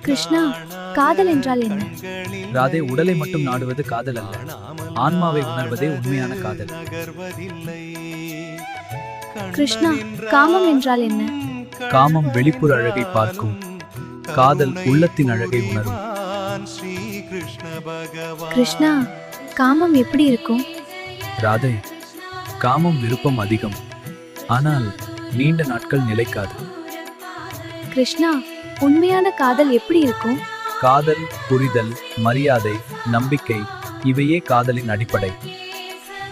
கிருஷ்ணா, காதல் என்றால் என்ன? ராதே, உடலை மட்டும் நாடுவது காதல் அல்ல, ஆன்மாவை உணர்வதே உண்மையான காதல். கிருஷ்ணா, காமம் என்றால் என்ன? காமம் வெளிப்புற அழகை பார்க்கும், காதல் உள்ளத்தின் அழகை உணரும். கிருஷ்ணா, காமம் எப்படி இருக்கும்? ராதே, காமம் விருப்பம் அதிகம், ஆனால் நீண்ட நாட்கள் நிலைக்காது. கிருஷ்ணா, உண்மையான காதல் எப்படி இருக்கும்? காதல், புரிதல், மரியாதை, நம்பிக்கை இவையே காதலின் அடிப்படை.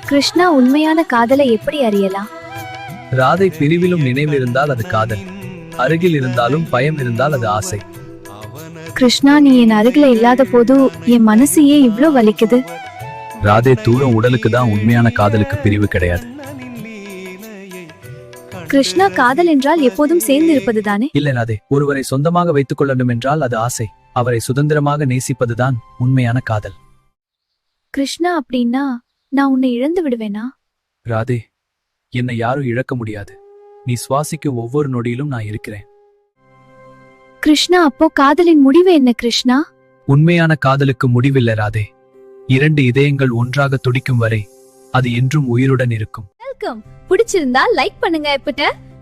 கிருஷ்ணா, உண்மையான காதலை எப்படி அறியலாம்? ராதை, பிரிவிலும் நினைவு இருந்தால் அது காதல், அருகில் இருந்தாலும் பயம் இருந்தால் அது ஆசை. கிருஷ்ணா, நீ என் அருகில இல்லாத போது என் மனசு ஏன் இவ்ளோ வலிக்குது? ராதே, தூரம் உடலுக்கு தான், உண்மையான காதலுக்கு பிரிவு கிடையாது. கிருஷ்ணா, காதல் என்றால் எப்போதும் சேர்ந்து இருப்பதுதானே? இல்ல ராதே, ஒருவரை சொந்தமாக வைத்துக் கொள்ளணும் என்றால் அது ஆசை, அவரை சுதந்திரமாக நேசிப்பதுதான் உண்மையான காதல். கிருஷ்ணா, அப்படின்னா நான் உன்னை இழந்து விடுவேனா? ராதே, என்னை யாரும் இழக்க முடியாது, நீ சுவாசிக்கும் ஒவ்வொரு நொடியிலும் நான் இருக்கிறேன். கிருஷ்ணா, அப்போ காதலின் முடிவு என்ன? கிருஷ்ணா, உண்மையான காதலுக்கு முடிவில்லை ராதே, இரண்டு இதயங்கள் ஒன்றாக துடிக்கும் வரை அது என்றும் உயிருடன் இருக்கும். வெல்கம். பிடிச்சிருந்தா லைக் பண்ணுங்க,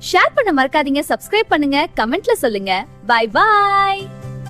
ஷேர் பண்ண மறக்காதீங்க, சப்ஸ்கிரைப் பண்ணுங்க, கமெண்ட்ல சொல்லுங்க. Bye bye.